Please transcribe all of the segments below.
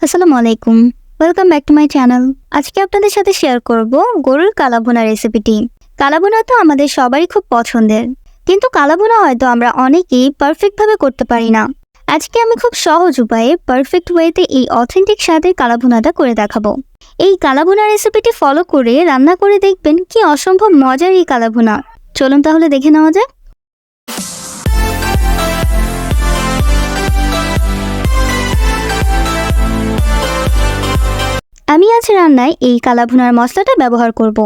আসসালামু আলাইকুম। Welcome back to my channel. আজকে আপনাদের সাথে শেয়ার করব গরুর কালাভুনা রেসিপিটি। কালাভুনা তো আমাদের সবারই খুব পছন্দের, কিন্তু কালাভুনা হয়তো আমরা অনেকেই পারফেক্টভাবে করতে পারি না। আজকে আমি খুব সহজ উপায়ে পারফেক্ট ওয়েতে এই অথেন্টিক স্বাদের কালাভুনাটা করে দেখাবো। এই কালাভুনা রেসিপিটি ফলো করে রান্না করে দেখবেন কি অসম্ভব মজার এই কালাভুনা। চলুন তাহলে দেখে নেওয়া যাক। আমি আজ রান্নায় এই কালাভুনার মশলাটা ব্যবহার করব।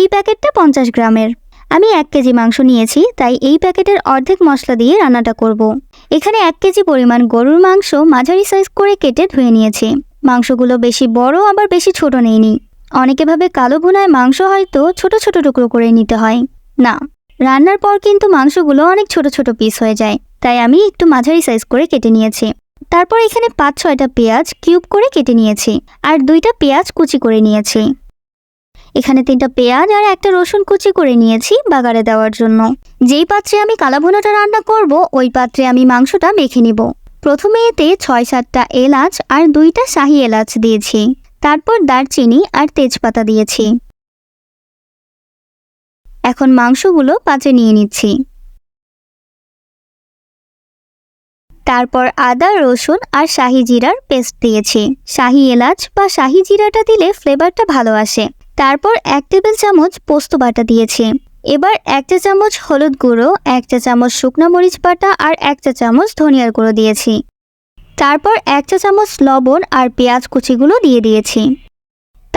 এই প্যাকেটটা 50 গ্রামের। আমি 1 কেজি মাংস নিয়েছি, তাই এই প্যাকেটের অর্ধেক মশলা দিয়ে রান্নাটা করব। এখানে 1 কেজি পরিমাণ গরুর মাংস মাঝারি সাইজ করে কেটে ধুয়ে নিয়েছি। মাংসগুলো বেশি বড় আবার বেশি ছোট নেইনি। অনেকে ভাবে কালো ভুনায় মাংস হয়তো ছোট ছোট টুকরো করে নিতে হয়। না, রান্নার পর কিন্তু মাংসগুলো অনেক ছোট ছোট পিস হয়ে যায়, তাই আমি একটু মাঝারি সাইজ করে কেটে নিয়েছি। তারপর এখানে 5-6টা পেঁয়াজ কিউব করে কেটে নিয়েছি, আর 2টা পেঁয়াজ কুচি করে নিয়েছি। এখানে 3টা পেঁয়াজ আর 1টা রসুন কুচি করে নিয়েছি বাগারে দেওয়ার জন্য। যেই পাত্রে আমি কালাভুনাটা রান্না করব, ওই পাত্রে আমি মাংসটা মেখে নিব। প্রথমে এতে 6-7টা এলাচ আর 2টা শাহি এলাচ দিয়েছি। তারপর দারচিনি আর তেজপাতা দিয়েছি। এখন মাংসগুলো পাত্রে নিয়ে নিচ্ছি। তারপর আদা, রসুন আর শাহি জিরার পেস্ট দিয়েছি। শাহি এলাচ বা শাহি জিরাটা দিলে ফ্লেভারটা ভালো আসে। তারপর 1 টেবিল চামচ পোস্ত বাটা দিয়েছি। এবার 1 চা চামচ হলুদ গুঁড়ো, 1 চা চামচ শুকনো মরিচ বাটা আর 1 চা চামচ ধনিয়ার গুঁড়ো দিয়েছি। তারপর 1 চা চামচ লবণ আর পেঁয়াজ কুচিগুলো দিয়ে দিয়েছি।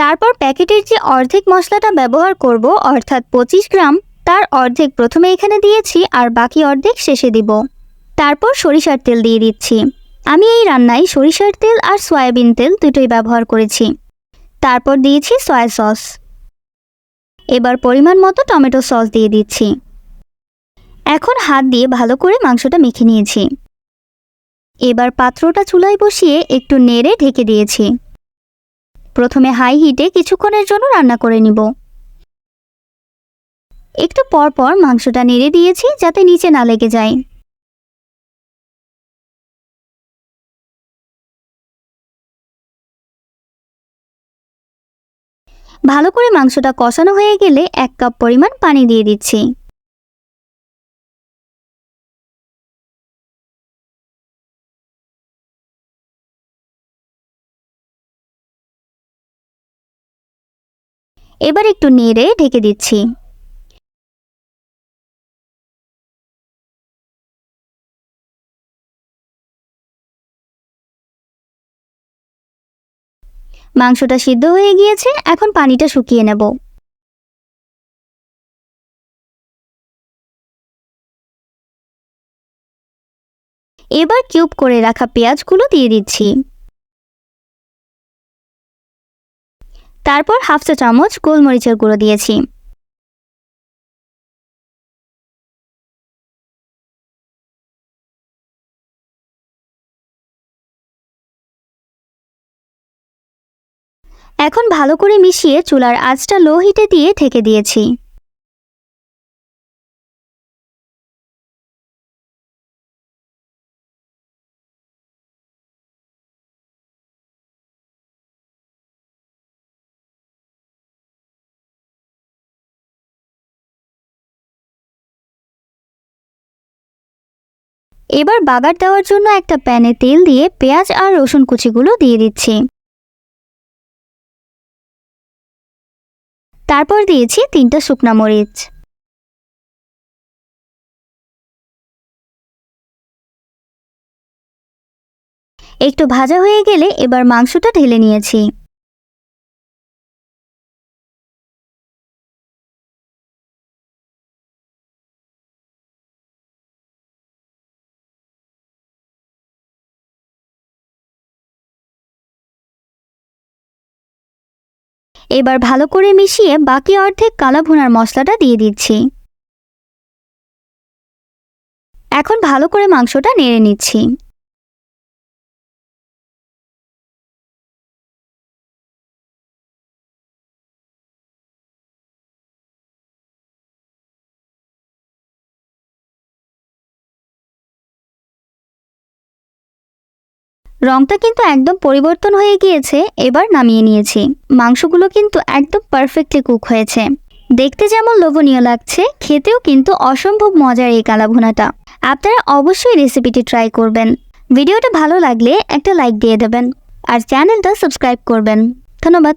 তারপর প্যাকেটের যে অর্ধেক মশলাটা ব্যবহার করব, অর্থাৎ 25 গ্রাম, তার অর্ধেক প্রথমে এখানে দিয়েছি আর বাকি অর্ধেক শেষে দিব। তারপর সরিষার তেল দিয়ে দিচ্ছি। আমি এই রান্নায় সরিষার তেল আর সয়াবিন তেল দুটোই ব্যবহার করেছি। তারপর দিয়েছি সয়া সস। এবার পরিমাণ মতো টমেটো সস দিয়ে দিচ্ছি। এখন হাত দিয়ে ভালো করে মাংসটা মেখে নিয়েছি। এবার পাত্রটা চুলায় বসিয়ে একটু নেড়ে ঢেকে দিয়েছি। প্রথমে হাই হিটে কিছুক্ষণের জন্য রান্না করে নিব। একটু পর পর মাংসটা নেড়ে দিয়েছি যাতে নিচে না লেগে যায়। ভালো করে মাংসটা কষানো হয়ে গেলে 1 কাপ পরিমাণ পানি দিয়ে দিচ্ছি। এবার একটু নেড়ে ঢেকে দিচ্ছি। মাংসটা সিদ্ধ হয়ে গিয়েছে, এখন পানিটা শুকিয়ে নেব। এবার কিউব করে রাখা পেঁয়াজগুলো দিয়ে দিচ্ছি। তারপর 1/2 চা চামচ গোলমরিচের গুঁড়ো দিয়েছি। এখন ভালো করে মিশিয়ে চুলার আঁচটা লো হিটে দিয়ে ঢেকে দিয়েছি। এবার বাগার দেওয়ার জন্য একটা প্যানে তেল দিয়ে পেঁয়াজ আর রসুন কুচিগুলো দিয়ে দিচ্ছি। তারপর দিয়েছি 3টা শুকনা মরিচ। একটু ভাজা হয়ে গেলে এবার মাংসটা ঢেলে নিয়েছি। এবার ভালো করে মিশিয়ে বাকি অর্ধেক কালা ভুনার মশলাটা দিয়ে দিচ্ছি। এখন ভালো করে মাংসটা নেড়ে নিচ্ছি। রংটা কিন্তু একদম পরিবর্তন হয়ে গিয়েছে। এবার নামিয়ে নিয়েছি। মাংসগুলো কিন্তু একদম পারফেক্টলি কুক হয়েছে। দেখতে যেমন লোভনীয় লাগছে, খেতেও কিন্তু অসম্ভব মজার এই কালাভুনাটা। আপনারা অবশ্যই রেসিপিটি ট্রাই করবেন। ভিডিওটা ভালো লাগলে একটা লাইক দিয়ে দেবেন আর চ্যানেলটা সাবস্ক্রাইব করবেন। ধন্যবাদ।